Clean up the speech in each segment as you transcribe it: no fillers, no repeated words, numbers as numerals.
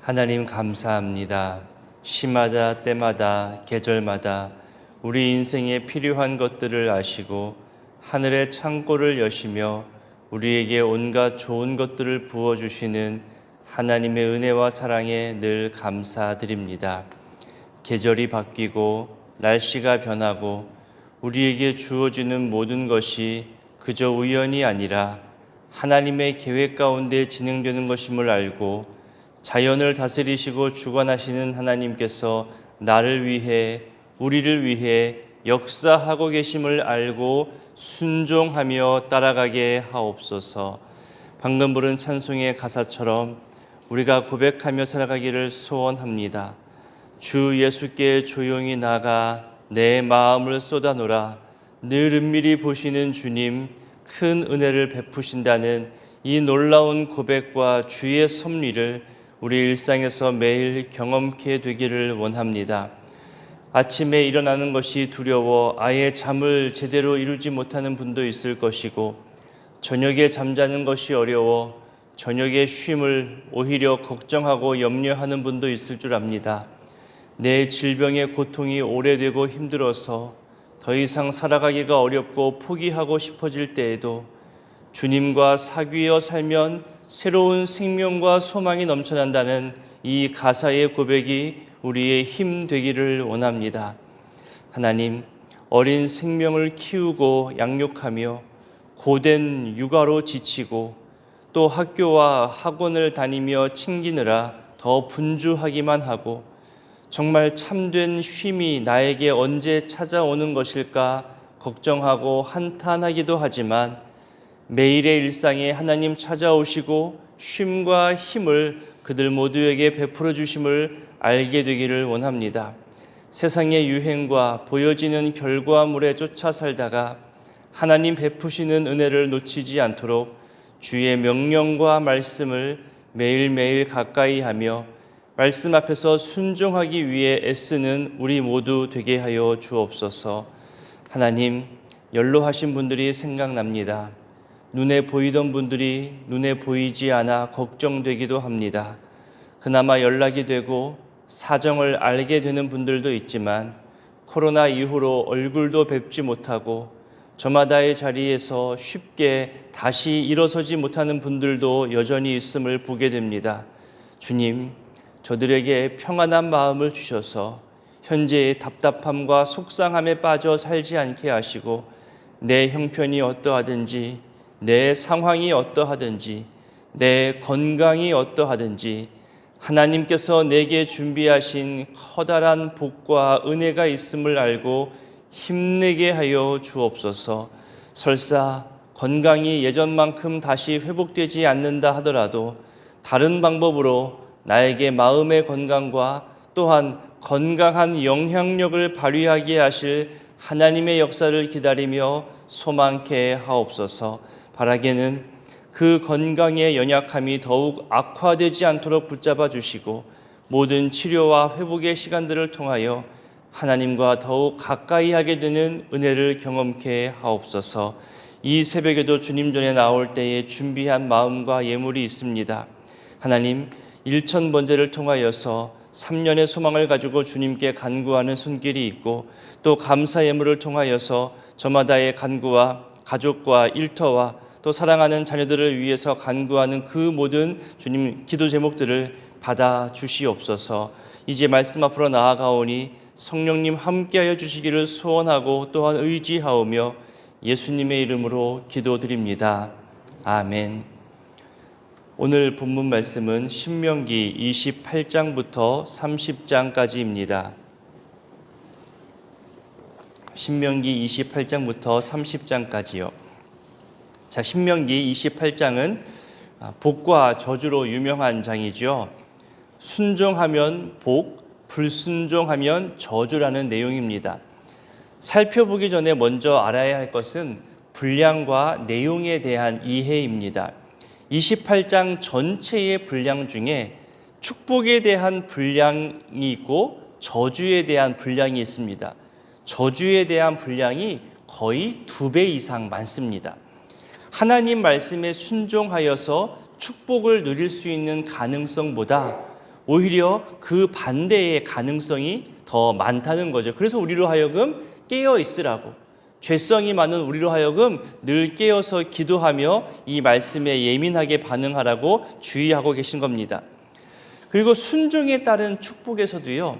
하나님 감사합니다. 시마다 때마다 계절마다 우리 인생에 필요한 것들을 아시고 하늘의 창고를 여시며 우리에게 온갖 좋은 것들을 부어주시는 하나님의 은혜와 사랑에 늘 감사드립니다. 계절이 바뀌고 날씨가 변하고 우리에게 주어지는 모든 것이 그저 우연이 아니라 하나님의 계획 가운데 진행되는 것임을 알고 자연을 다스리시고 주관하시는 하나님께서 나를 위해 우리를 위해 역사하고 계심을 알고 순종하며 따라가게 하옵소서. 방금 부른 찬송의 가사처럼 우리가 고백하며 살아가기를 소원합니다. 주 예수께 조용히 나가 내 마음을 쏟아놓으라. 늘 은밀히 보시는 주님 큰 은혜를 베푸신다는 이 놀라운 고백과 주의 섭리를 우리 일상에서 매일 경험케 되기를 원합니다. 아침에 일어나는 것이 두려워 아예 잠을 제대로 이루지 못하는 분도 있을 것이고, 저녁에 잠자는 것이 어려워 저녁에 쉼을 오히려 걱정하고 염려하는 분도 있을 줄 압니다. 내 질병의 고통이 오래되고 힘들어서 더 이상 살아가기가 어렵고 포기하고 싶어질 때에도 주님과 사귀어 살면 새로운 생명과 소망이 넘쳐난다는 이 가사의 고백이 우리의 힘 되기를 원합니다. 하나님, 어린 생명을 키우고 양육하며 고된 육아로 지치고 또 학교와 학원을 다니며 챙기느라 더 분주하기만 하고 정말 참된 쉼이 나에게 언제 찾아오는 것일까 걱정하고 한탄하기도 하지만 매일의 일상에 하나님 찾아오시고 쉼과 힘을 그들 모두에게 베풀어 주심을 알게 되기를 원합니다. 세상의 유행과 보여지는 결과물에 쫓아 살다가 하나님 베푸시는 은혜를 놓치지 않도록 주의 명령과 말씀을 매일매일 가까이 하며 말씀 앞에서 순종하기 위해 애쓰는 우리 모두 되게 하여 주옵소서. 하나님, 연로하신 분들이 생각납니다. 눈에 보이던 분들이 눈에 보이지 않아 걱정되기도 합니다. 그나마 연락이 되고 사정을 알게 되는 분들도 있지만 코로나 이후로 얼굴도 뵙지 못하고 저마다의 자리에서 쉽게 다시 일어서지 못하는 분들도 여전히 있음을 보게 됩니다. 주님, 저들에게 평안한 마음을 주셔서 현재의 답답함과 속상함에 빠져 살지 않게 하시고 내 형편이 어떠하든지 내 상황이 어떠하든지 내 건강이 어떠하든지 하나님께서 내게 준비하신 커다란 복과 은혜가 있음을 알고 힘내게 하여 주옵소서. 설사 건강이 예전만큼 다시 회복되지 않는다 하더라도 다른 방법으로 나에게 마음의 건강과 또한 건강한 영향력을 발휘하게 하실 하나님의 역사를 기다리며 소망케 하옵소서. 바라게는 그 건강의 연약함이 더욱 악화되지 않도록 붙잡아 주시고 모든 치료와 회복의 시간들을 통하여 하나님과 더욱 가까이 하게 되는 은혜를 경험케 하옵소서. 이 새벽에도 주님 전에 나올 때에 준비한 마음과 예물이 있습니다. 하나님, 일천번제를 통하여서 3년의 소망을 가지고 주님께 간구하는 손길이 있고 또 감사 예물을 통하여서 저마다의 간구와 가족과 일터와 또 사랑하는 자녀들을 위해서 간구하는 그 모든 주님 기도 제목들을 받아 주시옵소서. 이제 말씀 앞으로 나아가오니 성령님 함께하여 주시기를 소원하고 또한 의지하오며 예수님의 이름으로 기도드립니다. 아멘. 오늘 본문 말씀은 신명기 28장부터 30장까지입니다. 신명기 28장부터 30장까지요. 자, 신명기 28장은 복과 저주로 유명한 장이죠. 순종하면 복, 불순종하면 저주라는 내용입니다. 살펴보기 전에 먼저 알아야 할 것은 분량과 내용에 대한 이해입니다. 28장 전체의 분량 중에 축복에 대한 분량이 있고 저주에 대한 분량이 있습니다. 저주에 대한 분량이 거의 2배 이상 많습니다. 하나님 말씀에 순종하여서 축복을 누릴 수 있는 가능성보다 오히려 그 반대의 가능성이 더 많다는 거죠. 그래서 우리로 하여금 깨어 있으라고, 죄성이 많은 우리로 하여금 늘 깨어서 기도하며 이 말씀에 예민하게 반응하라고 주의하고 계신 겁니다. 그리고 순종에 따른 축복에서도요,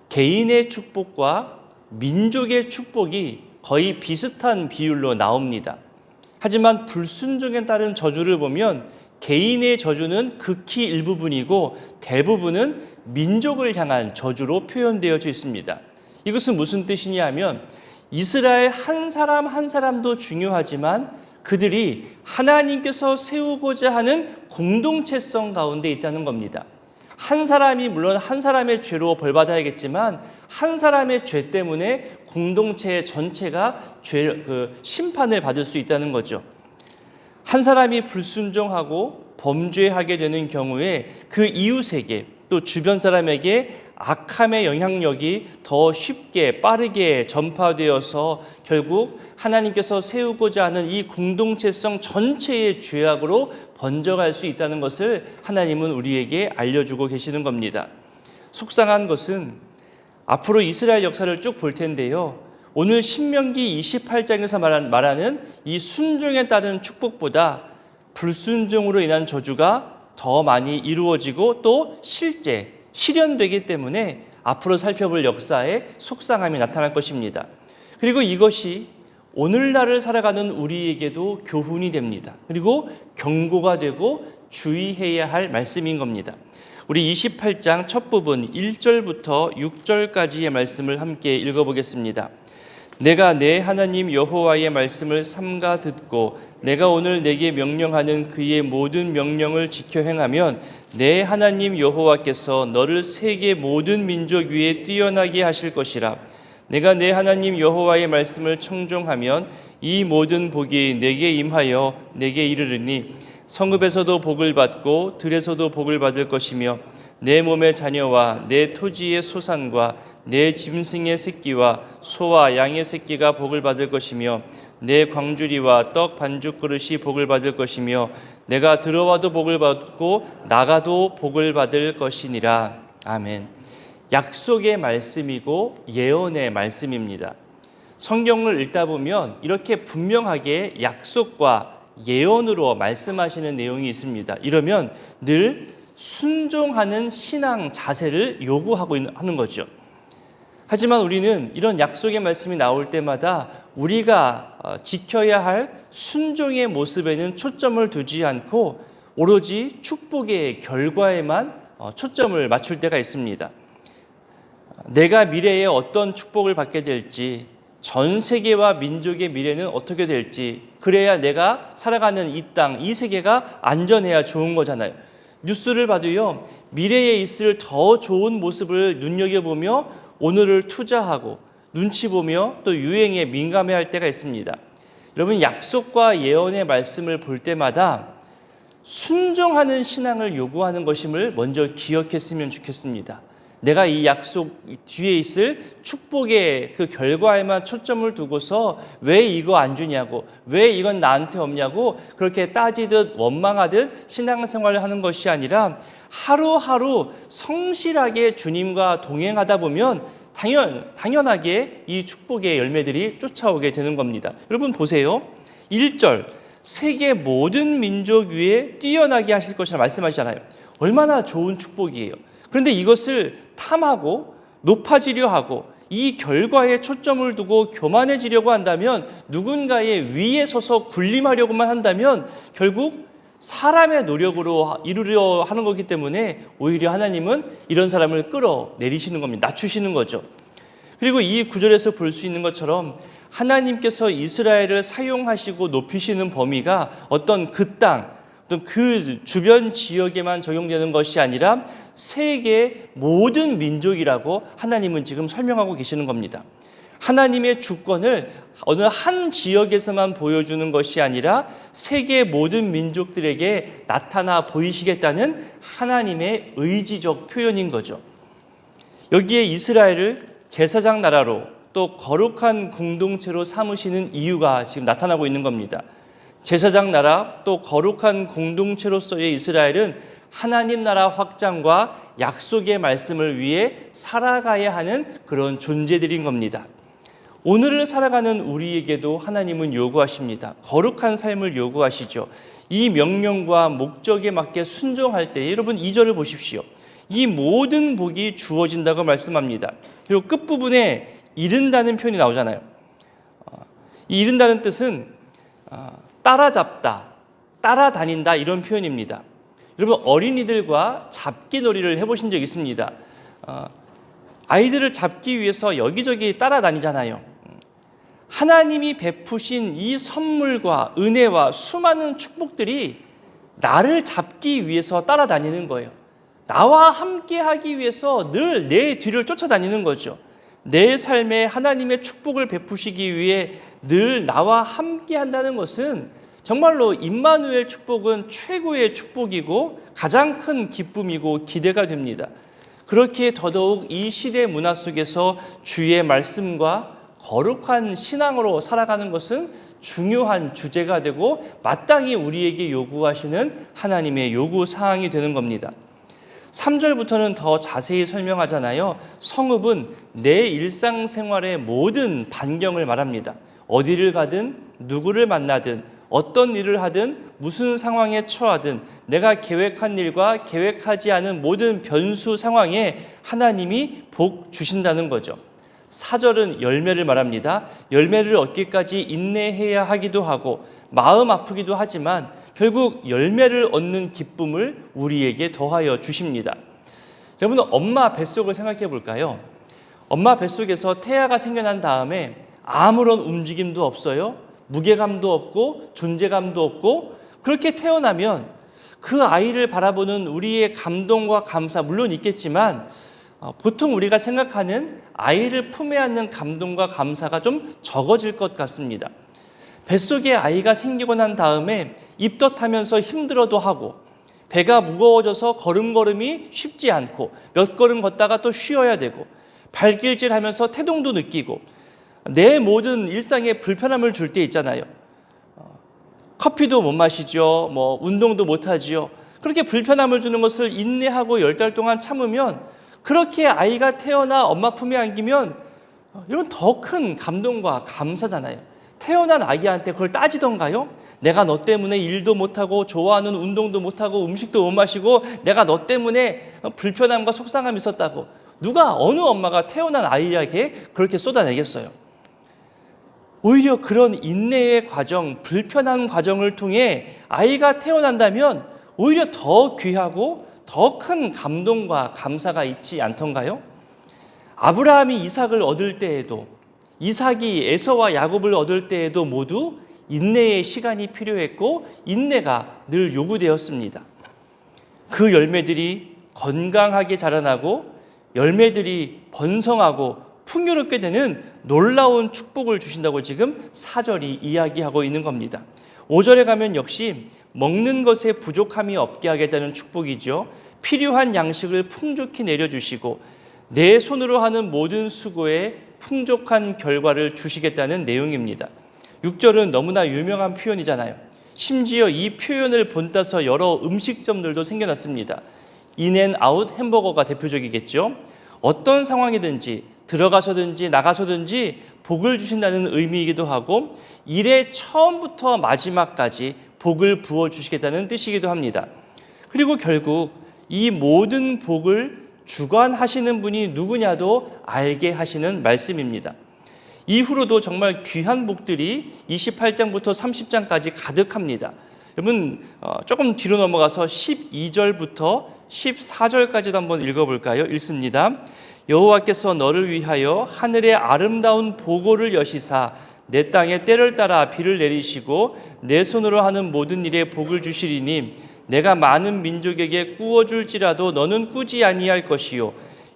개인의 축복과 민족의 축복이 거의 비슷한 비율로 나옵니다. 하지만 불순종에 따른 저주를 보면 개인의 저주는 극히 일부분이고 대부분은 민족을 향한 저주로 표현되어져 있습니다. 이것은 무슨 뜻이냐면 이스라엘 한 사람 한 사람도 중요하지만 그들이 하나님께서 세우고자 하는 공동체성 가운데 있다는 겁니다. 한 사람이 물론 한 사람의 죄로 벌받아야겠지만 한 사람의 죄 때문에 공동체 전체가 심판을 받을 수 있다는 거죠. 한 사람이 불순종하고 범죄하게 되는 경우에 그 이웃에게 또 주변 사람에게 악함의 영향력이 더 쉽게 빠르게 전파되어서 결국 하나님께서 세우고자 하는 이 공동체성 전체의 죄악으로 번져갈 수 있다는 것을 하나님은 우리에게 알려주고 계시는 겁니다. 속상한 것은 앞으로 이스라엘 역사를 쭉 볼 텐데요, 오늘 신명기 28장에서 말하는 이 순종에 따른 축복보다 불순종으로 인한 저주가 더 많이 이루어지고 또 실제 실현되기 때문에 앞으로 살펴볼 역사에 속상함이 나타날 것입니다. 그리고 이것이 오늘날을 살아가는 우리에게도 교훈이 됩니다. 그리고 경고가 되고 주의해야 할 말씀인 겁니다. 우리 28장 첫 부분 1절부터 6절까지의 말씀을 함께 읽어보겠습니다. 내가 내 하나님 여호와의 말씀을 삼가 듣고 내가 오늘 내게 명령하는 그의 모든 명령을 지켜 행하면 내 하나님 여호와께서 너를 세계 모든 민족 위에 뛰어나게 하실 것이라. 내가 내 하나님 여호와의 말씀을 청종하면 이 모든 복이 내게 임하여 내게 이르르니 성읍에서도 복을 받고 들에서도 복을 받을 것이며 내 몸의 자녀와 내 토지의 소산과 내 짐승의 새끼와 소와 양의 새끼가 복을 받을 것이며 내 광주리와 떡 반죽 그릇이 복을 받을 것이며 내가 들어와도 복을 받고 나가도 복을 받을 것이니라. 아멘. 약속의 말씀이고 예언의 말씀입니다. 성경을 읽다 보면 이렇게 분명하게 약속과 예언으로 말씀하시는 내용이 있습니다. 이러면 늘 순종하는 신앙 자세를 요구하고 하는 거죠. 하지만 우리는 이런 약속의 말씀이 나올 때마다 우리가 지켜야 할 순종의 모습에는 초점을 두지 않고 오로지 축복의 결과에만 초점을 맞출 때가 있습니다. 내가 미래에 어떤 축복을 받게 될지, 전 세계와 민족의 미래는 어떻게 될지, 그래야 내가 살아가는 이 땅, 이 세계가 안전해야 좋은 거잖아요. 뉴스를 봐도요, 미래에 있을 더 좋은 모습을 눈여겨보며 오늘을 투자하고 눈치 보며 또 유행에 민감해할 때가 있습니다. 여러분, 약속과 예언의 말씀을 볼 때마다 순종하는 신앙을 요구하는 것임을 먼저 기억했으면 좋겠습니다. 내가 이 약속 뒤에 있을 축복의 그 결과에만 초점을 두고서 왜 이거 안 주냐고, 왜 이건 나한테 없냐고 그렇게 따지듯 원망하듯 신앙생활을 하는 것이 아니라 하루하루 성실하게 주님과 동행하다 보면 당연하게 이 축복의 열매들이 쫓아오게 되는 겁니다. 여러분 보세요. 1절, 세계 모든 민족 위에 뛰어나게 하실 것이라 말씀하시잖아요. 얼마나 좋은 축복이에요. 그런데 이것을 탐하고 높아지려 하고 이 결과에 초점을 두고 교만해지려고 한다면, 누군가의 위에 서서 군림하려고만 한다면 결국 사람의 노력으로 이루려 하는 거기 때문에 오히려 하나님은 이런 사람을 끌어내리시는 겁니다. 낮추시는 거죠. 그리고 이 구절에서 볼 수 있는 것처럼 하나님께서 이스라엘을 사용하시고 높이시는 범위가 어떤 그 땅, 어떤 그 주변 지역에만 적용되는 것이 아니라 세계 모든 민족이라고 하나님은 지금 설명하고 계시는 겁니다. 하나님의 주권을 어느 한 지역에서만 보여주는 것이 아니라 세계 모든 민족들에게 나타나 보이시겠다는 하나님의 의지적 표현인 거죠. 여기에 이스라엘을 제사장 나라로 또 거룩한 공동체로 삼으시는 이유가 지금 나타나고 있는 겁니다. 제사장 나라 또 거룩한 공동체로서의 이스라엘은 하나님 나라 확장과 약속의 말씀을 위해 살아가야 하는 그런 존재들인 겁니다. 오늘을 살아가는 우리에게도 하나님은 요구하십니다. 거룩한 삶을 요구하시죠. 이 명령과 목적에 맞게 순종할 때 여러분 2절을 보십시오. 이 모든 복이 주어진다고 말씀합니다. 그리고 끝부분에 이른다는 표현이 나오잖아요. 이 이른다는 뜻은 따라잡다, 따라다닌다 이런 표현입니다. 여러분 어린이들과 잡기 놀이를 해보신 적 있습니다. 아이들을 잡기 위해서 여기저기 따라다니잖아요. 하나님이 베푸신 이 선물과 은혜와 수많은 축복들이 나를 잡기 위해서 따라다니는 거예요. 나와 함께 하기 위해서 늘 내 뒤를 쫓아다니는 거죠. 내 삶에 하나님의 축복을 베푸시기 위해 늘 나와 함께 한다는 것은 정말로 임마누엘 축복은 최고의 축복이고 가장 큰 기쁨이고 기대가 됩니다. 그렇게 더더욱 이 시대 문화 속에서 주의 말씀과 거룩한 신앙으로 살아가는 것은 중요한 주제가 되고 마땅히 우리에게 요구하시는 하나님의 요구 사항이 되는 겁니다. 3절부터는 더 자세히 설명하잖아요. 성읍은 내 일상생활의 모든 반경을 말합니다. 어디를 가든 누구를 만나든 어떤 일을 하든 무슨 상황에 처하든 내가 계획한 일과 계획하지 않은 모든 변수 상황에 하나님이 복 주신다는 거죠. 4절은 열매를 말합니다. 열매를 얻기까지 인내해야 하기도 하고 마음 아프기도 하지만 결국 열매를 얻는 기쁨을 우리에게 더하여 주십니다. 여러분 엄마 뱃속을 생각해 볼까요? 엄마 뱃속에서 태아가 생겨난 다음에 아무런 움직임도 없어요. 무게감도 없고 존재감도 없고 그렇게 태어나면 그 아이를 바라보는 우리의 감동과 감사 물론 있겠지만 보통 우리가 생각하는 아이를 품에 안는 감동과 감사가 좀 적어질 것 같습니다. 뱃속에 아이가 생기고 난 다음에 입덧하면서 힘들어도 하고 배가 무거워져서 걸음걸음이 쉽지 않고 몇 걸음 걷다가 또 쉬어야 되고 발길질하면서 태동도 느끼고 내 모든 일상에 불편함을 줄 때 있잖아요. 커피도 못 마시죠. 운동도 못 하지요. 그렇게 불편함을 주는 것을 인내하고 10달 동안 참으면 그렇게 아이가 태어나 엄마 품에 안기면 이런 더 큰 감동과 감사잖아요. 태어난 아이한테 그걸 따지던가요? 내가 너 때문에 일도 못하고 좋아하는 운동도 못하고 음식도 못 마시고 내가 너 때문에 불편함과 속상함이 있었다고 누가 어느 엄마가 태어난 아이에게 그렇게 쏟아내겠어요? 오히려 그런 인내의 과정, 불편한 과정을 통해 아이가 태어난다면 오히려 더 귀하고 더 큰 감동과 감사가 있지 않던가요? 아브라함이 이삭을 얻을 때에도 이삭이 에서와 야곱을 얻을 때에도 모두 인내의 시간이 필요했고 인내가 늘 요구되었습니다. 그 열매들이 건강하게 자라나고 열매들이 번성하고 풍요롭게 되는 놀라운 축복을 주신다고 지금 4절이 이야기하고 있는 겁니다. 5절에 가면 역시 먹는 것에 부족함이 없게 하겠다는 축복이죠. 필요한 양식을 풍족히 내려주시고 내 손으로 하는 모든 수고에 풍족한 결과를 주시겠다는 내용입니다. 6절은 너무나 유명한 표현이잖아요. 심지어 이 표현을 본따서 여러 음식점들도 생겨났습니다. 인앤아웃 햄버거가 대표적이겠죠. 어떤 상황이든지 들어가서든지 나가서든지 복을 주신다는 의미이기도 하고 일의 처음부터 마지막까지 복을 부어주시겠다는 뜻이기도 합니다. 그리고 결국 이 모든 복을 주관하시는 분이 누구냐도 알게 하시는 말씀입니다. 이후로도 정말 귀한 복들이 28장부터 30장까지 가득합니다. 여러분 조금 뒤로 넘어가서 12절부터 14절까지도 한번 읽어볼까요? 읽습니다. 여호와께서 너를 위하여 하늘의 아름다운 보고를 여시사 내 땅에 때를 따라 비를 내리시고 내 손으로 하는 모든 일에 복을 주시리니 내가 많은 민족에게 꾸어줄지라도 너는 꾸지 아니할 것이요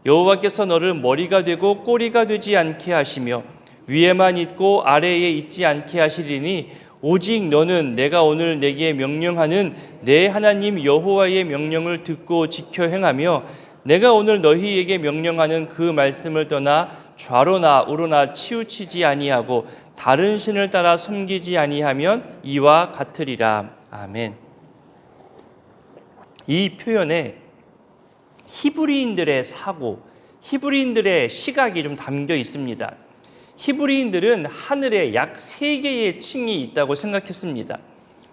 여호와께서 너를 머리가 되고 꼬리가 되지 않게 하시며 위에만 있고 아래에 있지 않게 하시리니 오직 너는 내가 오늘 내게 명령하는 내 하나님 여호와의 명령을 듣고 지켜 행하며 내가 오늘 너희에게 명령하는 그 말씀을 떠나 좌로나 우로나 치우치지 아니하고 다른 신을 따라 섬기지 아니하면 이와 같으리라. 아멘. 이 표현에 히브리인들의 사고, 히브리인들의 시각이 좀 담겨 있습니다. 히브리인들은 하늘에 약 3개의 층이 있다고 생각했습니다.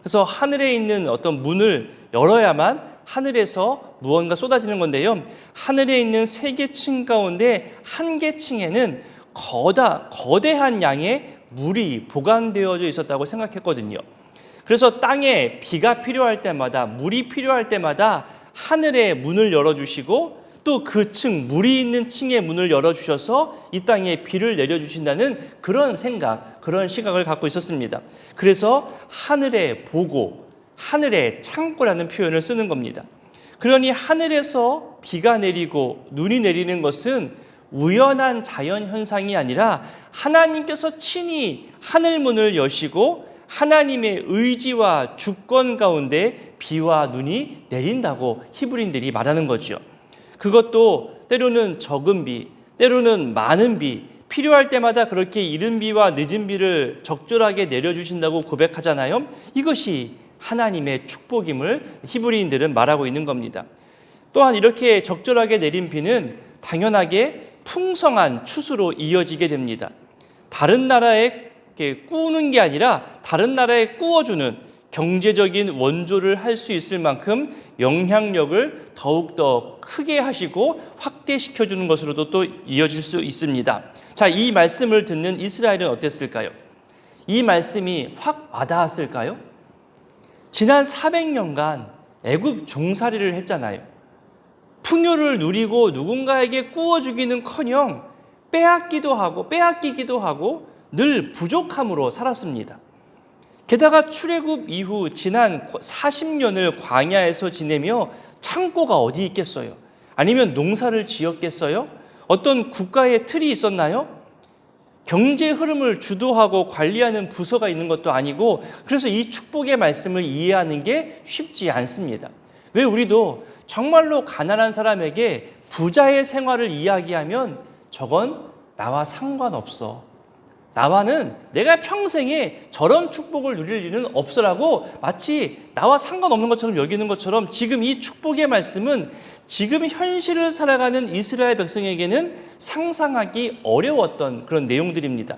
그래서 하늘에 있는 어떤 문을 열어야만 하늘에서 무언가 쏟아지는 건데요. 하늘에 있는 3개 층 가운데 한 개 층에는 거대한 양의 물이 보관되어져 있었다고 생각했거든요. 그래서 땅에 비가 필요할 때마다, 물이 필요할 때마다 하늘의 문을 열어주시고 또 그 층, 물이 있는 층의 문을 열어주셔서 이 땅에 비를 내려주신다는 그런 생각, 그런 시각을 갖고 있었습니다. 그래서 하늘의 보고, 하늘의 창고라는 표현을 쓰는 겁니다. 그러니 하늘에서 비가 내리고 눈이 내리는 것은 우연한 자연 현상이 아니라 하나님께서 친히 하늘 문을 여시고 하나님의 의지와 주권 가운데 비와 눈이 내린다고 히브리인들이 말하는 거죠. 그것도 때로는 적은 비, 때로는 많은 비, 필요할 때마다 그렇게 이른 비와 늦은 비를 적절하게 내려주신다고 고백하잖아요. 이것이 하나님의 축복임을 히브리인들은 말하고 있는 겁니다. 또한 이렇게 적절하게 내린 비는 당연하게 풍성한 추수로 이어지게 됩니다. 다른 나라에 꾸는 게 아니라 다른 나라에 꾸어주는 경제적인 원조를 할 수 있을 만큼 영향력을 더욱더 크게 하시고 확대시켜주는 것으로도 또 이어질 수 있습니다. 자, 이 말씀을 듣는 이스라엘은 어땠을까요? 이 말씀이 확 와닿았을까요? 지난 400년간 애굽 종살이를 했잖아요. 풍요를 누리고 누군가에게 꾸어주기는커녕 빼앗기기도 하고 늘 부족함으로 살았습니다. 게다가 출애굽 이후 지난 40년을 광야에서 지내며 창고가 어디 있겠어요? 아니면 농사를 지었겠어요? 어떤 국가의 틀이 있었나요? 경제 흐름을 주도하고 관리하는 부서가 있는 것도 아니고, 그래서 이 축복의 말씀을 이해하는 게 쉽지 않습니다. 왜 우리도 정말로 가난한 사람에게 부자의 생활을 이야기하면 저건 나와 상관없어, 나와는 내가 평생에 저런 축복을 누릴 일은 없어라고 마치 나와 상관없는 것처럼 여기는 것처럼, 지금 이 축복의 말씀은 지금 현실을 살아가는 이스라엘 백성에게는 상상하기 어려웠던 그런 내용들입니다.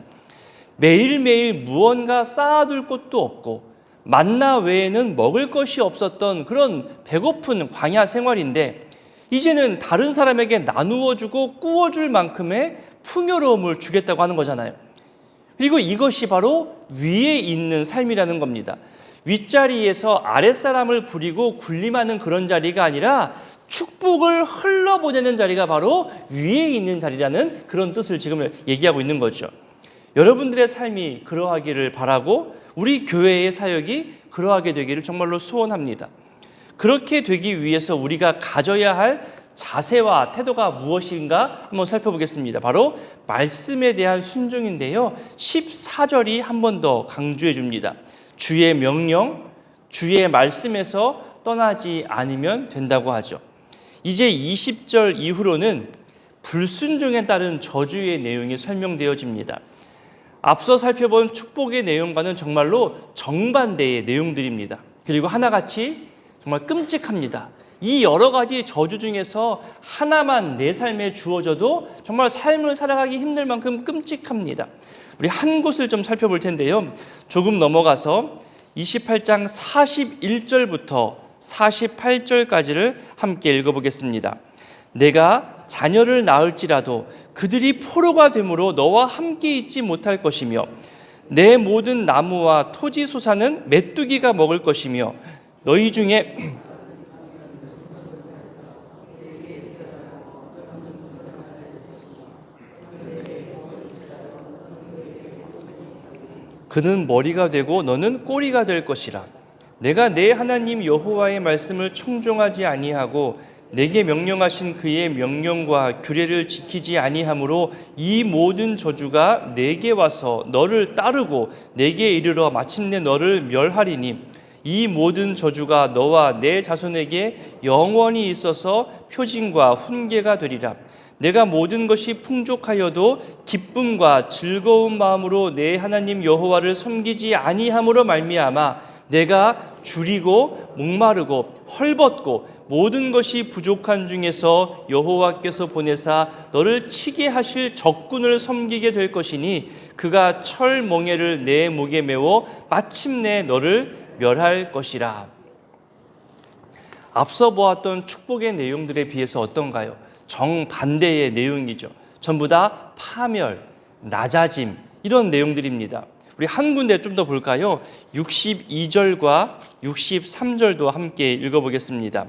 매일매일 무언가 쌓아둘 곳도 없고 만나 외에는 먹을 것이 없었던 그런 배고픈 광야 생활인데, 이제는 다른 사람에게 나누어 주고 꾸어 줄 만큼의 풍요로움을 주겠다고 하는 거잖아요. 그리고 이것이 바로 위에 있는 삶이라는 겁니다. 윗자리에서 아랫사람을 부리고 군림하는 그런 자리가 아니라 축복을 흘러보내는 자리가 바로 위에 있는 자리라는 그런 뜻을 지금 얘기하고 있는 거죠. 여러분들의 삶이 그러하기를 바라고 우리 교회의 사역이 그러하게 되기를 정말로 소원합니다. 그렇게 되기 위해서 우리가 가져야 할 자세와 태도가 무엇인가 한번 살펴보겠습니다. 바로 말씀에 대한 순종인데요. 14절이 한 번 더 강조해 줍니다. 주의 명령, 주의 말씀에서 떠나지 않으면 된다고 하죠. 이제 20절 이후로는 불순종에 따른 저주의 내용이 설명되어집니다. 앞서 살펴본 축복의 내용과는 정말로 정반대의 내용들입니다. 그리고 하나같이 정말 끔찍합니다. 이 여러 가지 저주 중에서 하나만 내 삶에 주어져도 정말 삶을 살아가기 힘들 만큼 끔찍합니다. 우리 한 곳을 좀 살펴볼 텐데요. 조금 넘어가서 28장 41절부터 48절까지를 함께 읽어보겠습니다. 내가 자녀를 낳을지라도 그들이 포로가 되므로 너와 함께 있지 못할 것이며 내 모든 나무와 토지 소사는 메뚜기가 먹을 것이며 너희 중에 그는 머리가 되고 너는 꼬리가 될 것이라. 내가 내 하나님 여호와의 말씀을 청종하지 아니하고 내게 명령하신 그의 명령과 규례를 지키지 아니하므로 이 모든 저주가 내게 와서 너를 따르고 내게 이르러 마침내 너를 멸하리니 이 모든 저주가 너와 내 자손에게 영원히 있어서 표징과 훈계가 되리라. 내가 모든 것이 풍족하여도 기쁨과 즐거운 마음으로 내 하나님 여호와를 섬기지 아니함으로 말미암아 내가 줄이고 목마르고 헐벗고 모든 것이 부족한 중에서 여호와께서 보내사 너를 치게 하실 적군을 섬기게 될 것이니 그가 철멍에를 내 목에 메워 마침내 너를 멸할 것이라. 앞서 보았던 축복의 내용들에 비해서 어떤가요? 정반대의 내용이죠. 전부 다 파멸, 낮아짐 이런 내용들입니다. 우리 한 군데 좀 더 볼까요? 62절과 63절도 함께 읽어보겠습니다.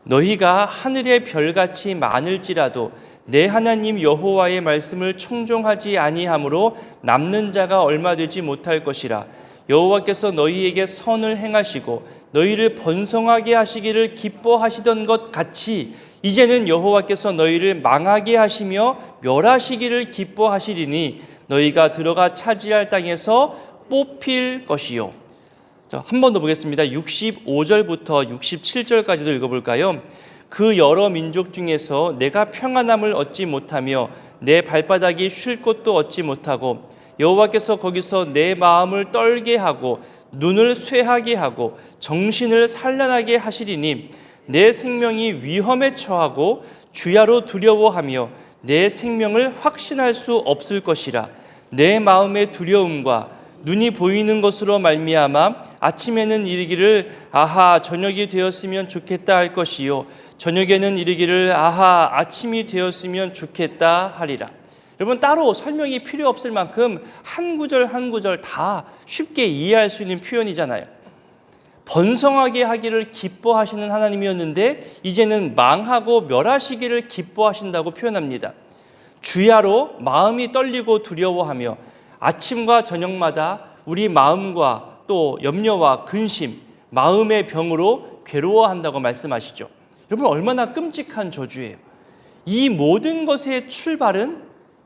너희가 하늘의 별같이 많을지라도 내 하나님 여호와의 말씀을 청종하지 아니하므로 남는 자가 얼마 되지 못할 것이라. 여호와께서 너희에게 선을 행하시고 너희를 번성하게 하시기를 기뻐하시던 것 같이 이제는 여호와께서 너희를 망하게 하시며 멸하시기를 기뻐하시리니 너희가 들어가 차지할 땅에서 뽑힐 것이요. 한 번 더 보겠습니다. 65절부터 67절까지도 읽어볼까요? 그 여러 민족 중에서 내가 평안함을 얻지 못하며 내 발바닥이 쉴 곳도 얻지 못하고 여호와께서 거기서 내 마음을 떨게 하고 눈을 쇠하게 하고 정신을 산란하게 하시리니 내 생명이 위험에 처하고 주야로 두려워하며 내 생명을 확신할 수 없을 것이라. 내 마음의 두려움과 눈이 보이는 것으로 말미암아 아침에는 이르기를 아하 저녁이 되었으면 좋겠다 할 것이요 저녁에는 이르기를 아하 아침이 되었으면 좋겠다 하리라. 여러분 따로 설명이 필요 없을 만큼 한 구절 한 구절 다 쉽게 이해할 수 있는 표현이잖아요. 번성하게 하기를 기뻐하시는 하나님이었는데 이제는 망하고 멸하시기를 기뻐하신다고 표현합니다. 주야로 마음이 떨리고 두려워하며 아침과 저녁마다 우리 마음과 또 염려와 근심, 마음의 병으로 괴로워한다고 말씀하시죠. 여러분 얼마나 끔찍한 저주예요. 이 모든 것의 출발은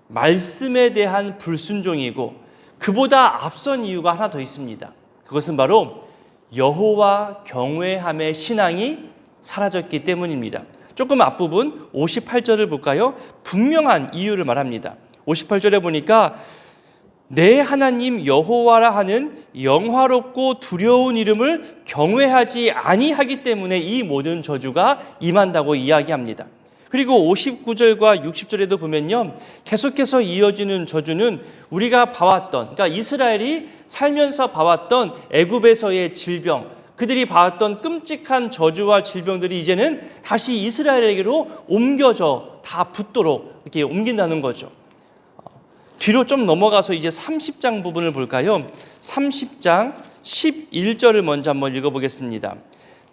말씀에 대한 불순종이고 그보다 앞선 이유가 하나 더 있습니다. 그것은 바로 여호와 경외함의 신앙이 사라졌기 때문입니다. 조금 앞부분 58절을 볼까요? 분명한 이유를 말합니다. 58절에 보니까 내 하나님 여호와라 하는 영화롭고 두려운 이름을 경외하지 아니하기 때문에 이 모든 저주가 임한다고 이야기합니다. 그리고 59절과 60절에도 보면요, 계속해서 이어지는 저주는 우리가 봐왔던, 그러니까 이스라엘이 살면서 봐왔던 애굽에서의 질병, 그들이 봐왔던 끔찍한 저주와 질병들이 이제는 다시 이스라엘에게로 옮겨져 다 붙도록 이렇게 옮긴다는 거죠. 뒤로 좀 넘어가서 이제 30장 부분을 볼까요? 30장 11절을 먼저 한번 읽어보겠습니다.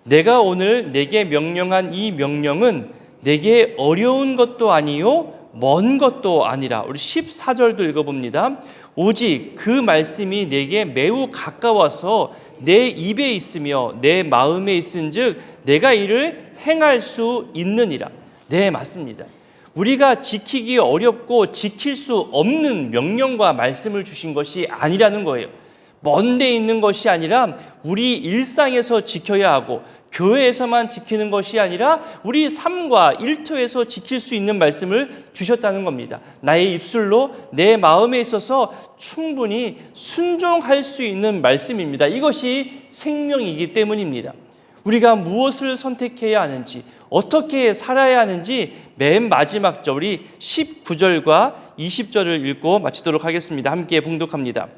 내가 오늘 내게 명령한 이 명령은 내게 어려운 것도 아니요 먼 것도 아니라. 우리 14절도 읽어봅니다. 오직 그 말씀이 내게 매우 가까워서 내 입에 있으며 내 마음에 있은즉 내가 이를 행할 수 있느니라. 네, 맞습니다. 우리가 지키기 어렵고 지킬 수 없는 명령과 말씀을 주신 것이 아니라는 거예요. 먼 데 있는 것이 아니라 우리 일상에서 지켜야 하고 교회에서만 지키는 것이 아니라 우리 삶과 일터에서 지킬 수 있는 말씀을 주셨다는 겁니다. 나의 입술로 내 마음에 있어서 충분히 순종할 수 있는 말씀입니다. 이것이 생명이기 때문입니다. 우리가 무엇을 선택해야 하는지, 어떻게 살아야 하는지 맨 마지막 절이 19절과 20절을 읽고 마치도록 하겠습니다. 함께 봉독합니다.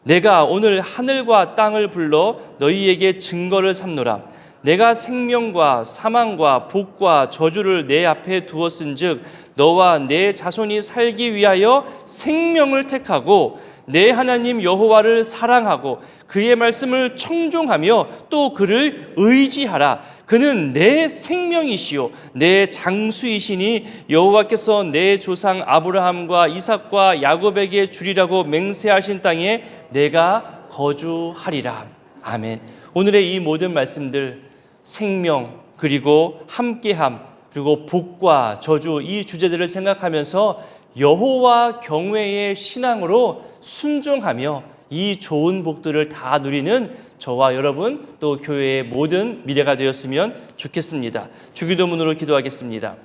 내가 오늘 하늘과 땅을 불러 너희에게 증거를 삼노라. 내가 생명과 사망과 복과 저주를 내 앞에 두었은즉 너와 내 자손이 살기 위하여 생명을 택하고 내 하나님 여호와를 사랑하고 그의 말씀을 청종하며 또 그를 의지하라. 그는 내 생명이시요 내 장수이시니 여호와께서 내 조상 아브라함과 이삭과 야곱에게 주리라고 맹세하신 땅에 내가 거주하리라. 아멘. 오늘의 이 모든 말씀들, 생명 그리고 함께함 그리고 복과 저주, 이 주제들을 생각하면서 여호와 경외의 신앙으로 순종하며 이 좋은 복들을 다 누리는 저와 여러분 또 교회의 모든 미래가 되었으면 좋겠습니다. 주기도문으로 기도하겠습니다.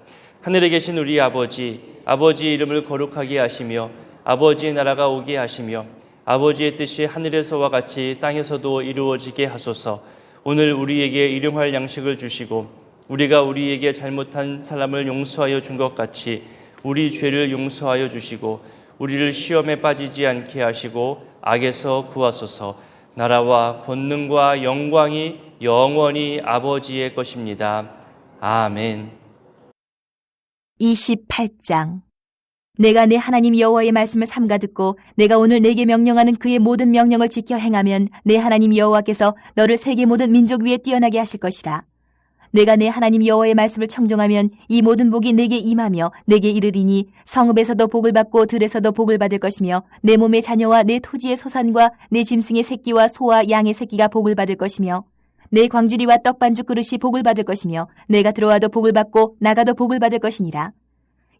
하늘에 계신 우리 아버지, 아버지의 이름을 거룩하게 하시며 아버지의 나라가 오게 하시며 아버지의 뜻이 하늘에서와 같이 땅에서도 이루어지게 하소서. 오늘 우리에게 일용할 양식을 주시고 우리가 우리에게 잘못한 사람을 용서하여 준 것 같이 우리 죄를 용서하여 주시고 우리를 시험에 빠지지 않게 하시고 악에서 구하소서. 나라와 권능과 영광이 영원히 아버지의 것입니다. 아멘. 28장. 내가 내 하나님 여호와의 말씀을 삼가 듣고 내가 오늘 내게 명령하는 그의 모든 명령을 지켜 행하면 내 하나님 여호와께서 너를 세계 모든 민족 위에 뛰어나게 하실 것이라. 내가 내 하나님 여호와의 말씀을 청종하면 이 모든 복이 내게 임하며 내게 이르리니 성읍에서도 복을 받고 들에서도 복을 받을 것이며 내 몸의 자녀와 내 토지의 소산과 내 짐승의 새끼와 소와 양의 새끼가 복을 받을 것이며 내 광주리와 떡반죽 그릇이 복을 받을 것이며 내가 들어와도 복을 받고 나가도 복을 받을 것이니라.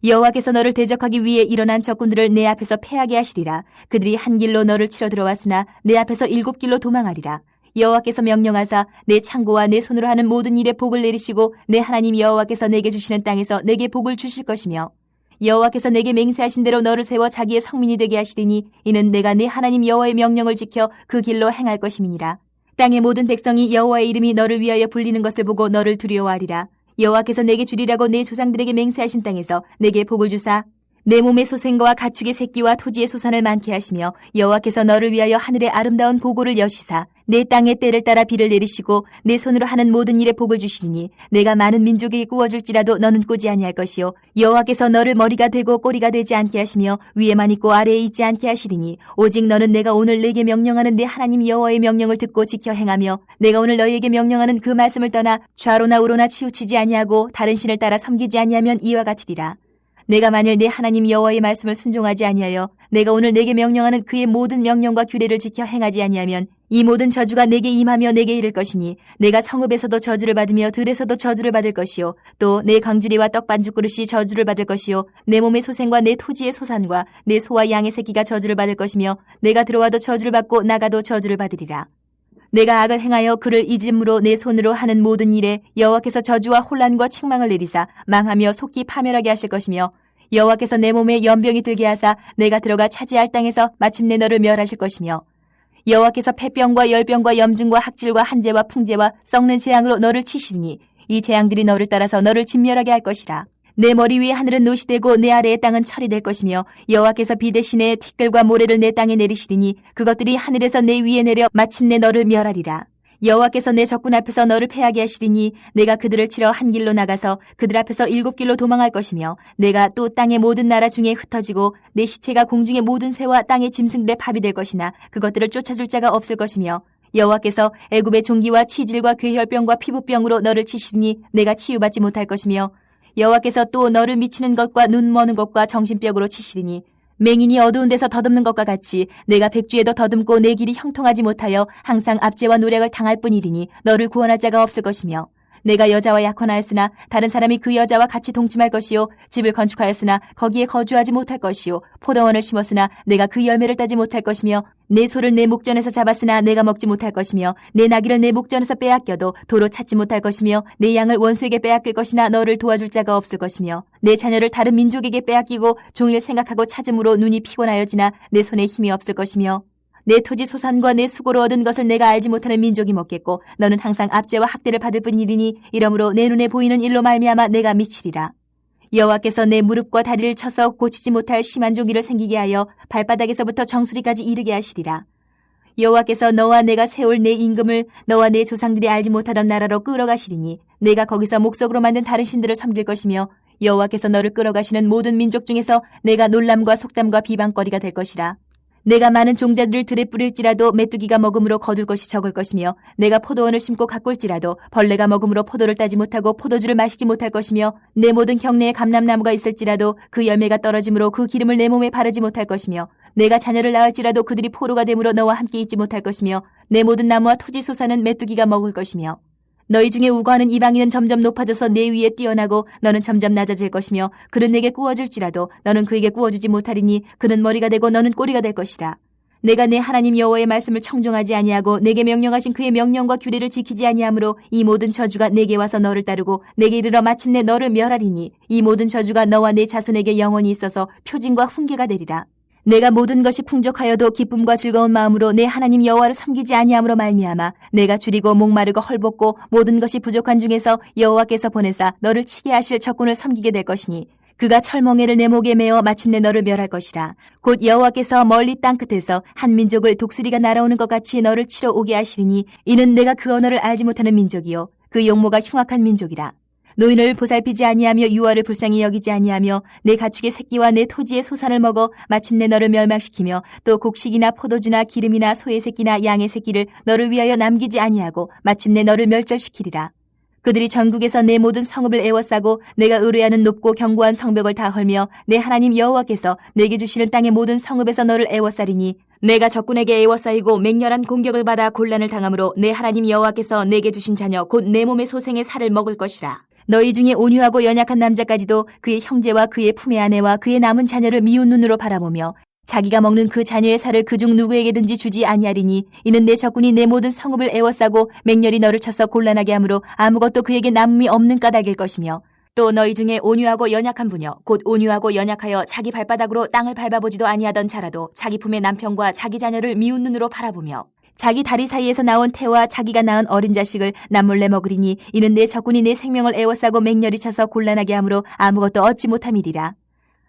여호와께서 너를 대적하기 위해 일어난 적군들을 내 앞에서 패하게 하시리라. 그들이 한 길로 너를 치러 들어왔으나 내 앞에서 7길로 도망하리라. 여호와께서 명령하사 내 창고와 내 손으로 하는 모든 일에 복을 내리시고 내 하나님 여호와께서 내게 주시는 땅에서 내게 복을 주실 것이며 여호와께서 내게 맹세하신 대로 너를 세워 자기의 성민이 되게 하시리니 이는 내가 내 하나님 여호와의 명령을 지켜 그 길로 행할 것임이니라. 땅의 모든 백성이 여호와의 이름이 너를 위하여 불리는 것을 보고 너를 두려워하리라. 여호와께서 내게 주리라고 내 조상들에게 맹세하신 땅에서 내게 복을 주사 내 몸의 소생과 가축의 새끼와 토지의 소산을 많게 하시며 여호와께서 너를 위하여 하늘의 아름다운 보고를 여시사 내 땅의 때를 따라 비를 내리시고 내 손으로 하는 모든 일에 복을 주시니 내가 많은 민족에게 꾸어줄지라도 너는 꾸지 아니할 것이요 여호와께서 너를 머리가 되고 꼬리가 되지 않게 하시며 위에만 있고 아래에 있지 않게 하시리니 오직 너는 내가 오늘 내게 명령하는 내 하나님 여호와의 명령을 듣고 지켜 행하며 내가 오늘 너희에게 명령하는 그 말씀을 떠나 좌로나 우로나 치우치지 아니하고 다른 신을 따라 섬기지 아니하면 이와 같으리라. 내가 만일 내 하나님 여호와의 말씀을 순종하지 아니하여 내가 오늘 내게 명령하는 그의 모든 명령과 규례를 지켜 행하지 아니하면 이 모든 저주가 내게 임하며 내게 이를 것이니 내가 성읍에서도 저주를 받으며 들에서도 저주를 받을 것이요 또 내 광주리와 떡반죽 그릇이 저주를 받을 것이요 내 몸의 소생과 내 토지의 소산과 내 소와 양의 새끼가 저주를 받을 것이며 내가 들어와도 저주를 받고 나가도 저주를 받으리라. 내가 악을 행하여 그를 잊음으로 내 손으로 하는 모든 일에 여호와께서 저주와 혼란과 책망을 내리사 망하며 속히 파멸하게 하실 것이며 여호와께서 내 몸에 연병이 들게 하사 내가 들어가 차지할 땅에서 마침내 너를 멸하실 것이며 여호와께서 폐병과 열병과 염증과 학질과 한재와 풍재와 썩는 재앙으로 너를 치시니 이 재앙들이 너를 따라서 너를 진멸하게 할 것이라. 내 머리 위에 하늘은 노시 되고 내 아래의 땅은 철이 될 것이며 여호와께서 비 대신에 티끌과 모래를 내 땅에 내리시리니 그것들이 하늘에서 내 위에 내려 마침내 너를 멸하리라. 여호와께서 내 적군 앞에서 너를 패하게 하시리니 내가 그들을 치러 한 길로 나가서 그들 앞에서 7길로 도망할 것이며 내가 또 땅의 모든 나라 중에 흩어지고 내 시체가 공중의 모든 새와 땅의 짐승들의 밥이 될 것이나 그것들을 쫓아줄 자가 없을 것이며 여호와께서 애굽의 종기와 치질과 괴혈병과 피부병으로 너를 치시니 내가 치유받지 못할 것이며 여호와께서 또 너를 미치는 것과 눈 머는 것과 정신병으로 치시리니 맹인이 어두운 데서 더듬는 것과 같이 내가 백주에도 더듬고 내 길이 형통하지 못하여 항상 압제와 노력을 당할 뿐이리니 너를 구원할 자가 없을 것이며 내가 여자와 약혼하였으나 다른 사람이 그 여자와 같이 동침할 것이요 집을 건축하였으나 거기에 거주하지 못할 것이요 포도원을 심었으나 내가 그 열매를 따지 못할 것이며 내 소를 내 목전에서 잡았으나 내가 먹지 못할 것이며 내 나귀를 내 목전에서 빼앗겨도 도로 찾지 못할 것이며 내 양을 원수에게 빼앗길 것이나 너를 도와줄 자가 없을 것이며 내 자녀를 다른 민족에게 빼앗기고 종일 생각하고 찾음으로 눈이 피곤하여지나 내 손에 힘이 없을 것이며 내 토지 소산과 내 수고로 얻은 것을 내가 알지 못하는 민족이 먹겠고 너는 항상 압제와 학대를 받을 뿐이리니 이러므로 내 눈에 보이는 일로 말미암아 내가 미치리라. 여호와께서 내 무릎과 다리를 쳐서 고치지 못할 심한 종기를 생기게 하여 발바닥에서부터 정수리까지 이르게 하시리라. 여호와께서 너와 내가 세울 내 임금을 너와 내 조상들이 알지 못하던 나라로 끌어가시리니 내가 거기서 목석으로 만든 다른 신들을 섬길 것이며 여호와께서 너를 끌어가시는 모든 민족 중에서 내가 놀람과 속담과 비방거리가 될 것이라. 내가 많은 종자들을 들에 뿌릴지라도 메뚜기가 먹음으로 거둘 것이 적을 것이며 내가 포도원을 심고 가꿀지라도 벌레가 먹음으로 포도를 따지 못하고 포도주를 마시지 못할 것이며 내 모든 경내에 감람나무가 있을지라도 그 열매가 떨어짐으로 그 기름을 내 몸에 바르지 못할 것이며 내가 자녀를 낳을지라도 그들이 포로가 됨으로 너와 함께 있지 못할 것이며 내 모든 나무와 토지 소산은 메뚜기가 먹을 것이며 너희 중에 우거하는 이방인은 점점 높아져서 내 위에 뛰어나고 너는 점점 낮아질 것이며 그는 내게 꾸어줄지라도 너는 그에게 꾸어주지 못하리니 그는 머리가 되고 너는 꼬리가 될 것이라. 내가 내 하나님 여호와의 말씀을 청종하지 아니하고 내게 명령하신 그의 명령과 규례를 지키지 아니하므로 이 모든 저주가 내게 와서 너를 따르고 내게 이르러 마침내 너를 멸하리니 이 모든 저주가 너와 내 자손에게 영원히 있어서 표징과 훈계가 되리라. 내가 모든 것이 풍족하여도 기쁨과 즐거운 마음으로 내 하나님 여호와를 섬기지 아니함으로 말미암아 내가 줄이고 목마르고 헐벗고 모든 것이 부족한 중에서 여호와께서 보내사 너를 치게 하실 적군을 섬기게 될 것이니 그가 철멍에를 내 목에 메어 마침내 너를 멸할 것이라. 곧 여호와께서 멀리 땅끝에서 한 민족을 독수리가 날아오는 것 같이 너를 치러 오게 하시리니 이는 내가 그 언어를 알지 못하는 민족이요 그 용모가 흉악한 민족이라. 노인을 보살피지 아니하며 유아를 불쌍히 여기지 아니하며 내 가축의 새끼와 내 토지의 소산을 먹어 마침내 너를 멸망시키며 또 곡식이나 포도주나 기름이나 소의 새끼나 양의 새끼를 너를 위하여 남기지 아니하고 마침내 너를 멸절시키리라. 그들이 전국에서 내 모든 성읍을 에워싸고 내가 의뢰하는 높고 견고한 성벽을 다 헐며 내 하나님 여호와께서 내게 주시는 땅의 모든 성읍에서 너를 에워싸리니 내가 적군에게 에워싸이고 맹렬한 공격을 받아 곤란을 당함으로 내 하나님 여호와께서 내게 주신 자녀 곧 내 몸의 소생의 살을 먹을 것이라. 너희 중에 온유하고 연약한 남자까지도 그의 형제와 그의 품의 아내와 그의 남은 자녀를 미운 눈으로 바라보며 자기가 먹는 그 자녀의 살을 그중 누구에게든지 주지 아니하리니 이는 내 적군이 내 모든 성읍을 에워싸고 맹렬히 너를 쳐서 곤란하게 하므로 아무것도 그에게 남음이 없는 까닭일 것이며 또 너희 중에 온유하고 연약한 부녀 곧 온유하고 연약하여 자기 발바닥으로 땅을 밟아보지도 아니하던 자라도 자기 품의 남편과 자기 자녀를 미운 눈으로 바라보며 자기 다리 사이에서 나온 태와 자기가 낳은 어린 자식을 남몰래 먹으리니 이는 내 적군이 내 생명을 에워싸고 맹렬히 쳐서 곤란하게 하므로 아무것도 얻지 못함이리라.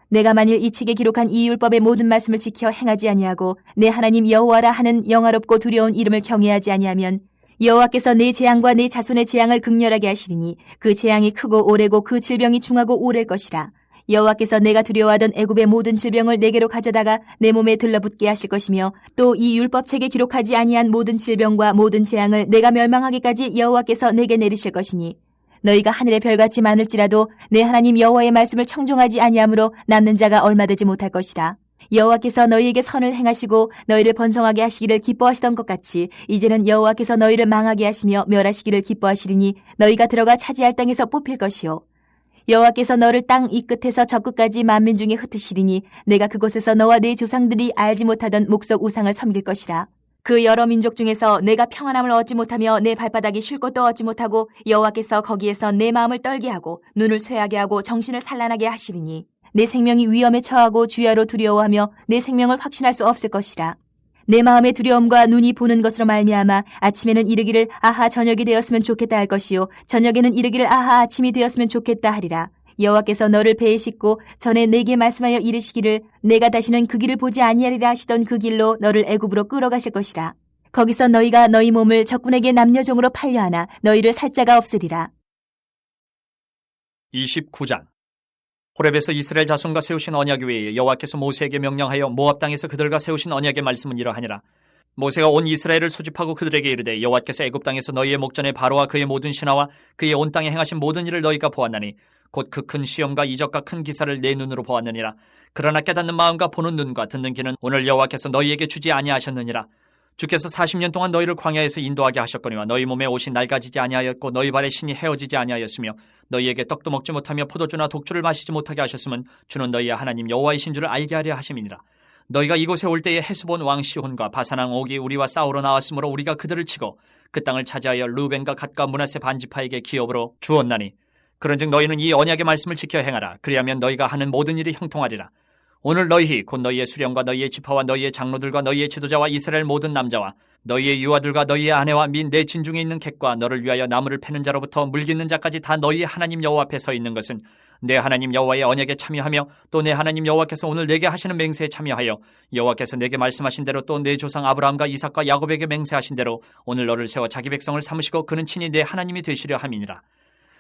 내가 만일 이 책에 기록한 이 율법의 모든 말씀을 지켜 행하지 아니하고 내 하나님 여호와라 하는 영화롭고 두려운 이름을 경외하지 아니하면 여호와께서 내 재앙과 내 자손의 재앙을 극렬하게 하시리니 그 재앙이 크고 오래고 그 질병이 중하고 오래일 것이라. 여호와께서 내가 두려워하던 애굽의 모든 질병을 내게로 가져다가 내 몸에 들러붙게 하실 것이며 또 이 율법책에 기록하지 아니한 모든 질병과 모든 재앙을 내가 멸망하기까지 여호와께서 내게 내리실 것이니 너희가 하늘의 별같이 많을지라도 내 하나님 여호와의 말씀을 청종하지 아니하므로 남는 자가 얼마 되지 못할 것이라. 여호와께서 너희에게 선을 행하시고 너희를 번성하게 하시기를 기뻐하시던 것 같이 이제는 여호와께서 너희를 망하게 하시며 멸하시기를 기뻐하시리니 너희가 들어가 차지할 땅에서 뽑힐 것이요 여호와께서 너를 땅 이 끝에서 저 끝까지 만민 중에 흩으시리니 내가 그곳에서 너와 네 조상들이 알지 못하던 목석 우상을 섬길 것이라. 그 여러 민족 중에서 내가 평안함을 얻지 못하며 내 발바닥이 쉴 곳도 얻지 못하고 여호와께서 거기에서 내 마음을 떨게 하고 눈을 쇠하게 하고 정신을 산란하게 하시리니 내 생명이 위험에 처하고 주야로 두려워하며 내 생명을 확신할 수 없을 것이라. 내 마음의 두려움과 눈이 보는 것으로 말미암아 아침에는 이르기를 아하 저녁이 되었으면 좋겠다 할 것이요 저녁에는 이르기를 아하 아침이 되었으면 좋겠다 하리라. 여호와께서 너를 배에 싣고 전에 내게 말씀하여 이르시기를 내가 다시는 그 길을 보지 아니하리라 하시던 그 길로 너를 애굽으로 끌어가실 것이라. 거기서 너희가 너희 몸을 적군에게 남녀종으로 팔려하나 너희를 살 자가 없으리라. 29장 호렙에서 이스라엘 자손과 세우신 언약 외에 여호와께서 모세에게 명령하여 모압 땅에서 그들과 세우신 언약의 말씀은 이러하니라. 모세가 온 이스라엘을 소집하고 그들에게 이르되 여호와께서 애굽 땅에서 너희의 목전에 바로와 그의 모든 신하와 그의 온 땅에 행하신 모든 일을 너희가 보았나니 곧 그 큰 시험과 이적과 큰 기사를 내 눈으로 보았느니라. 그러나 깨닫는 마음과 보는 눈과 듣는 귀는 오늘 여호와께서 너희에게 주지 아니하셨느니라. 주께서 40년 동안 너희를 광야에서 인도하게 하셨거니와 너희 몸에 옷이 낡아지지 아니하였고 너희 발에 신이 헤어지지 아니하였으며 너희에게 떡도 먹지 못하며 포도주나 독주를 마시지 못하게 하셨으면 주는 너희의 하나님 여호와이신 줄을 알게 하려 하심이니라. 너희가 이곳에 올 때에 헤스본 왕 시혼과 바산 왕 옥이 우리와 싸우러 나왔으므로 우리가 그들을 치고 그 땅을 차지하여 루벤과 갓과 므낫세 반지파에게 기업으로 주었나니 그런즉 너희는 이 언약의 말씀을 지켜 행하라. 그리하면 너희가 하는 모든 일이 형통하리라. 오늘 너희 곧 너희의 수령과 너희의 지파와 너희의 장로들과 너희의 지도자와 이스라엘 모든 남자와 너희의 유아들과 너희의 아내와 및 내 진중에 있는 객과 너를 위하여 나무를 패는 자로부터 물깃는 자까지 다 너희의 하나님 여호와 앞에 서 있는 것은 내 하나님 여호와의 언약에 참여하며 또 내 하나님 여호와께서 오늘 내게 하시는 맹세에 참여하여 여호와께서 내게 말씀하신 대로 또 내 조상 아브라함과 이삭과 야곱에게 맹세하신 대로 오늘 너를 세워 자기 백성을 삼으시고 그는 친히 내 하나님이 되시려 함이니라.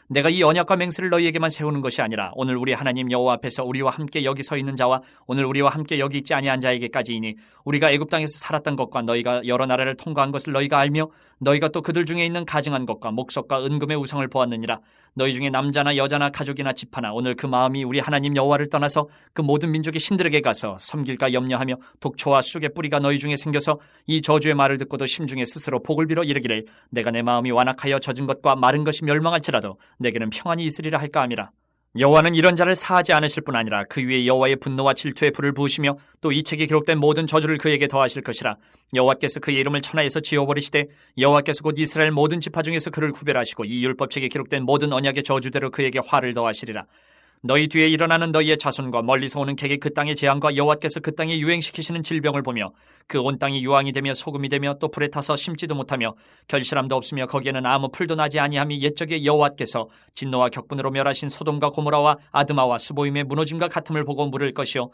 내가 이 언약과 맹세를 너희에게만 세우는 것이 아니라 오늘 우리 하나님 여호와 앞에서 우리와 함께 여기 서 있는 자와 오늘 우리와 함께 여기 있지 아니한 자에게까지이니 우리가 애굽 땅에서 살았던 것과 너희가 여러 나라를 통과한 것을 너희가 알며 너희가 또 그들 중에 있는 가증한 것과 목석과 은금의 우상을 보았느니라. 너희 중에 남자나 여자나 가족이나 집하나 오늘 그 마음이 우리 하나님 여호와를 떠나서 그 모든 민족의 신들에게 가서 섬길까 염려하며 독초와 쑥의 뿌리가 너희 중에 생겨서 이 저주의 말을 듣고도 심중에 스스로 복을 빌어 이르기를 내가 내 마음이 완악하여 젖은 것과 마른 것이 멸망할지라도 내게는 평안이 있으리라 할까 함이라. 여호와는 이런 자를 사하지 않으실 뿐 아니라 그 위에 여호와의 분노와 질투의 불을 부으시며 또 이 책에 기록된 모든 저주를 그에게 더하실 것이라. 여호와께서 그의 이름을 천하에서 지워버리시되 여호와께서 곧 이스라엘 모든 지파 중에서 그를 구별하시고 이 율법책에 기록된 모든 언약의 저주대로 그에게 화를 더하시리라. 너희 뒤에 일어나는 너희의 자손과 멀리서 오는 객의 그 땅의 재앙과 여호와께서 그 땅에 유행시키시는 질병을 보며 그 온 땅이 유황이 되며 소금이 되며 또 불에 타서 심지도 못하며 결실함도 없으며 거기에는 아무 풀도 나지 아니함이 옛적에 여호와께서 진노와 격분으로 멸하신 소돔과 고모라와 아드마와 스보임의 무너짐과 같음을 보고 물을 것이요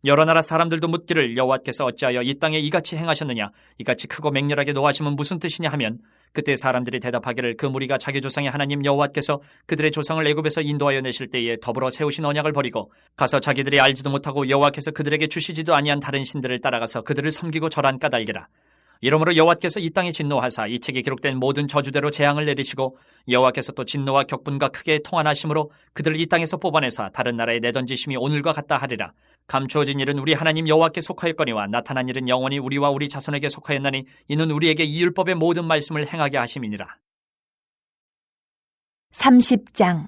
여러 나라 사람들도 묻기를 여호와께서 어찌하여 이 땅에 이같이 행하셨느냐 이같이 크고 맹렬하게 노하심은 무슨 뜻이냐 하면 그때 사람들이 대답하기를 그 무리가 자기 조상의 하나님 여호와께서 그들의 조상을 애굽에서 인도하여 내실 때에 더불어 세우신 언약을 버리고 가서 자기들이 알지도 못하고 여호와께서 그들에게 주시지도 아니한 다른 신들을 따라가서 그들을 섬기고 절한 까닭이라. 이러므로 여호와께서 이 땅에 진노하사 이 책에 기록된 모든 저주대로 재앙을 내리시고 여호와께서 또 진노와 격분과 크게 통한하심으로 그들을 이 땅에서 뽑아내사 다른 나라에 내던지심이 오늘과 같다 하리라. 감추어진 일은 우리 하나님 여호와께 속하였거니와 나타난 일은 영원히 우리와 우리 자손에게 속하였나니 이는 우리에게 이 율법의 모든 말씀을 행하게 하심이니라. 30장.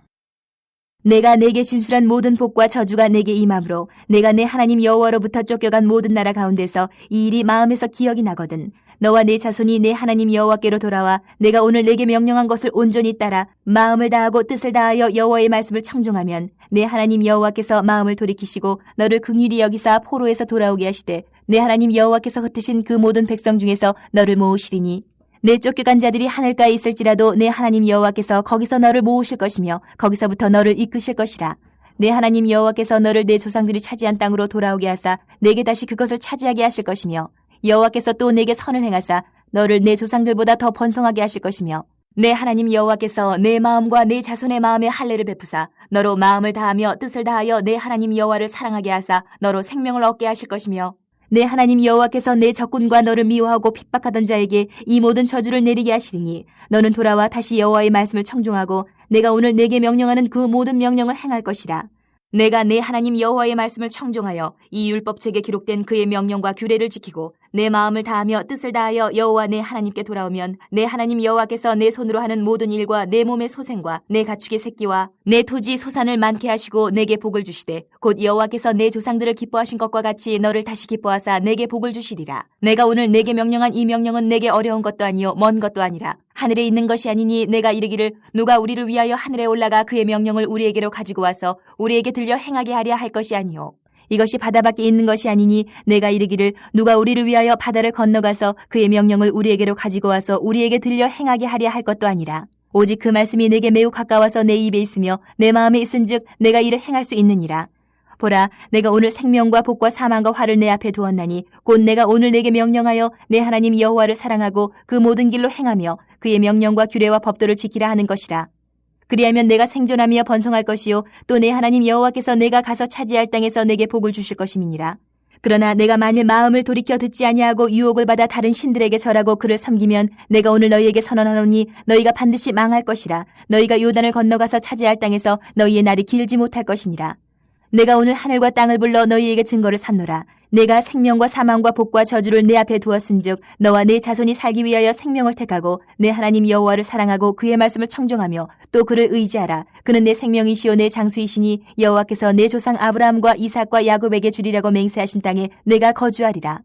내가 내게 진술한 모든 복과 저주가 내게 임함으로 내가 내 하나님 여호와로부터 쫓겨간 모든 나라 가운데서 이 일이 마음에서 기억이 나거든 너와 내 자손이 내 하나님 여호와께로 돌아와 내가 오늘 내게 명령한 것을 온전히 따라 마음을 다하고 뜻을 다하여 여호와의 말씀을 청종하면 내 하나님 여호와께서 마음을 돌이키시고 너를 긍휼히 여기사 포로에서 돌아오게 하시되 내 하나님 여호와께서 흩으신 그 모든 백성 중에서 너를 모으시리니 내 쫓겨간 자들이 하늘가에 있을지라도 내 하나님 여호와께서 거기서 너를 모으실 것이며 거기서부터 너를 이끄실 것이라. 내 하나님 여호와께서 너를 내 조상들이 차지한 땅으로 돌아오게 하사 내게 다시 그것을 차지하게 하실 것이며 여호와께서 또 내게 선을 행하사 너를 내 조상들보다 더 번성하게 하실 것이며 내 하나님 여호와께서 내 마음과 내 자손의 마음에 할례를 베푸사 너로 마음을 다하며 뜻을 다하여 내 하나님 여호와를 사랑하게 하사 너로 생명을 얻게 하실 것이며 내 하나님 여호와께서 내 적군과 너를 미워하고 핍박하던 자에게 이 모든 저주를 내리게 하시리니 너는 돌아와 다시 여호와의 말씀을 청종하고 내가 오늘 내게 명령하는 그 모든 명령을 행할 것이라. 내가 내 하나님 여호와의 말씀을 청종하여 이 율법책에 기록된 그의 명령과 규례를 지키고 내 마음을 다하며 뜻을 다하여 여호와 내 하나님께 돌아오면 내 하나님 여호와께서 내 손으로 하는 모든 일과 내 몸의 소생과 내 가축의 새끼와 내 토지 소산을 많게 하시고 내게 복을 주시되 곧 여호와께서 내 조상들을 기뻐하신 것과 같이 너를 다시 기뻐하사 내게 복을 주시리라. 내가 오늘 내게 명령한 이 명령은 내게 어려운 것도 아니요 먼 것도 아니라 하늘에 있는 것이 아니니 내가 이르기를 누가 우리를 위하여 하늘에 올라가 그의 명령을 우리에게로 가지고 와서 우리에게 들려 행하게 하랴 할 것이 아니요 이것이 바다 밖에 있는 것이 아니니 내가 이르기를 누가 우리를 위하여 바다를 건너가서 그의 명령을 우리에게로 가지고 와서 우리에게 들려 행하게 하랴 할 것도 아니라 오직 그 말씀이 내게 매우 가까워서 내 입에 있으며 내 마음에 있은즉 내가 이를 행할 수 있느니라. 보라, 내가 오늘 생명과 복과 사망과 화를 내 앞에 두었나니 곧 내가 오늘 내게 명령하여 내 하나님 여호와를 사랑하고 그 모든 길로 행하며 그의 명령과 규례와 법도를 지키라 하는 것이라. 그리하면 내가 생존하며 번성할 것이요 또 내 하나님 여호와께서 내가 가서 차지할 땅에서 내게 복을 주실 것임이니라. 그러나 내가 만일 마음을 돌이켜 듣지 아니하고 유혹을 받아 다른 신들에게 절하고 그를 섬기면 내가 오늘 너희에게 선언하노니 너희가 반드시 망할 것이라. 너희가 요단을 건너가서 차지할 땅에서 너희의 날이 길지 못할 것이니라. 내가 오늘 하늘과 땅을 불러 너희에게 증거를 삼노라. 내가 생명과 사망과 복과 저주를 내 앞에 두었은즉 너와 내 자손이 살기 위하여 생명을 택하고 내 하나님 여호와를 사랑하고 그의 말씀을 청종하며 또 그를 의지하라. 그는 내 생명이시요 내 장수이시니 여호와께서 내 조상 아브라함과 이삭과 야곱에게 주리라고 맹세하신 땅에 내가 거주하리라.